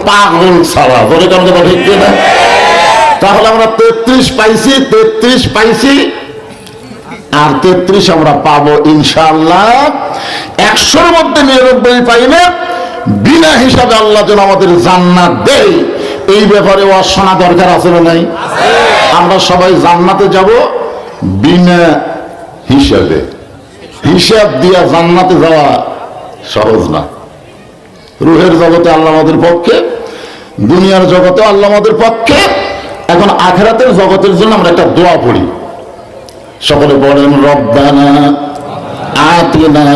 পাগল ছাড়া, বলে কেন কথা ঠিক না? তাহলে আমরা 33 পাইছি, 33 পাইছি, আর 33 আমরা পাবো ইনশাআল্লাহ। 100-র মধ্যে 99 পাইলে বিনা হিসাবে আল্লাহ যেন আমাদের জান্নাত দেয়, এই ব্যাপারে ওয়াজ শোনা দরকার আছে না নাই? আমরা সবাই জান্নাতে যাব বিনা হিসাবে। হিসাব দিয়া জান্নাতে যাওয়া সহজ না। রূহের জগতে আল্লাহ আমাদের পক্ষে, দুনিয়ার জগতে আল্লাহ আমাদের পক্ষে। এখন আখিরাতের জগতের জন্য আমরা একটা দোয়া পড়ি, সকলে বলেন রব্বানা আতিনা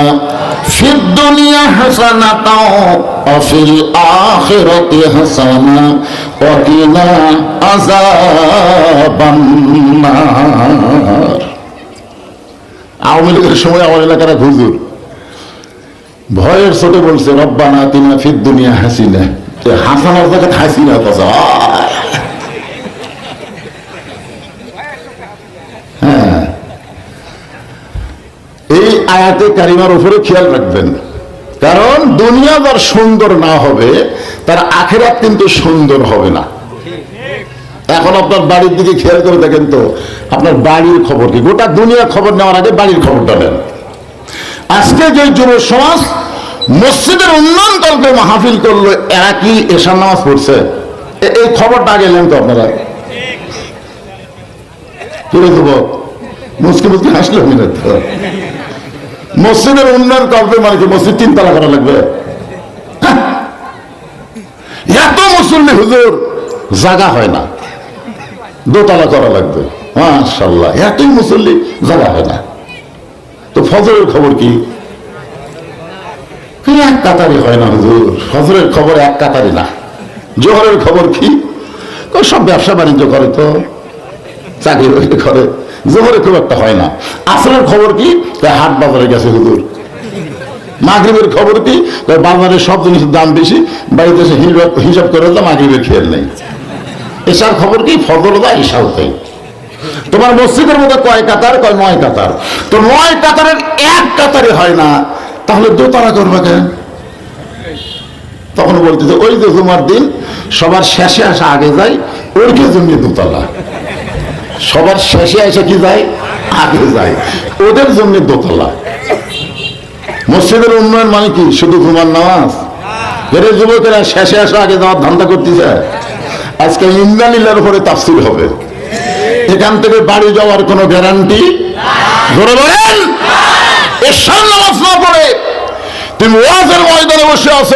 ফিদ দুনিয়া হাসানাতাও ওয়া ফিল আখিরাতি হাসানা ওয়া কিনা আযাবান নার। আওয়ামী লীগের সময় আমার এলাকার এক হুজুর ভয়ের ছোটে বলছে রব্বানা আতিনা ফিদ দুনিয়া হাসিনা, হাসানার জায়গায় হাসিনা কথা। হ্যাঁ, এই আয়াতে কারিমার উপরে খেয়াল রাখবেন, কারণ দুনিয়া যার সুন্দর না হবে তার আখিরাত কিন্তু সুন্দর হবে না। এখন আপনার বাড়ির দিকে খেয়াল করে দেখেন তো, আপনার বাড়ির খবর কি? গোটা দুনিয়ার খবর নেওয়ার আগে বাড়ির খবরটা নেন। আজকে যে যুব সমাজ মসজিদের উন্নয়ন কল্পে মাহফিল করলো, এরা কি এশার নামাজ পড়ছে? এই খবরটা আগে নেন তো আপনারা। তুলে দেবো মুসকি মুসকি হাসলে হবে না তো। মসজিদের উন্নয়ন কল্পে মানে কি মসজিদ 3 তলা করা লাগবে? এত মুসল্লি হুজুর, জায়গা হয় না, 2 তলা করা লাগবে। মাশাআল্লাহ, এতই মুসল্লি, জায়গা হয় না। তো ফজরের খবর কি? এক কাতারি হয় না হুজুর, ফজরের খবর এক কাতারি না। জোহরের খবর কি? সব ব্যবসা বাণিজ্য করে, তো চাকরি বাকরি করে, জোহরে খুব একটা হয় না। আসরের খবর কি? হাট বাজারে গেছে হুজুর। মাগরিবের খবর কি? বাজারে সব জিনিসের দাম বেশি, বাড়িতে এসে হিসাব করে তো মাগরিবের খেয়াল নেই। এশার খবর কি? ফজর দা এশাও তাই। তোমার মসজিদের মধ্যে কয় কাতার? কয় 9 কাতার। তো 9 কাতারের এক কাতারে হয় না, তাহলে 2 তলা করবে কেন? তখন বলতেছে ওই যে জুমার দিন সবার শেষে আসা আগে যায়, ওর জন্য 2 তলা। সবার শেষে এসে কি যায়? আগে যায়, ওদের জন্য 2 তলা। মসজিদের উন্নয়ন মানে কি? শুধু জুমার নামাজ? এর যুবকেরা শেষে আসা আগে যাওয়ার ধান্দা করতেছে। আজকে ইন্দালিল্লার উপরে তাফসীর হবে, এখান থেকে বাড়ি যাওয়ার কোনো গ্যারান্টি ধরে বলেন। এশার নামাজ না পড়ে তুমি ওয়াজের ময়দানে বসে আছো,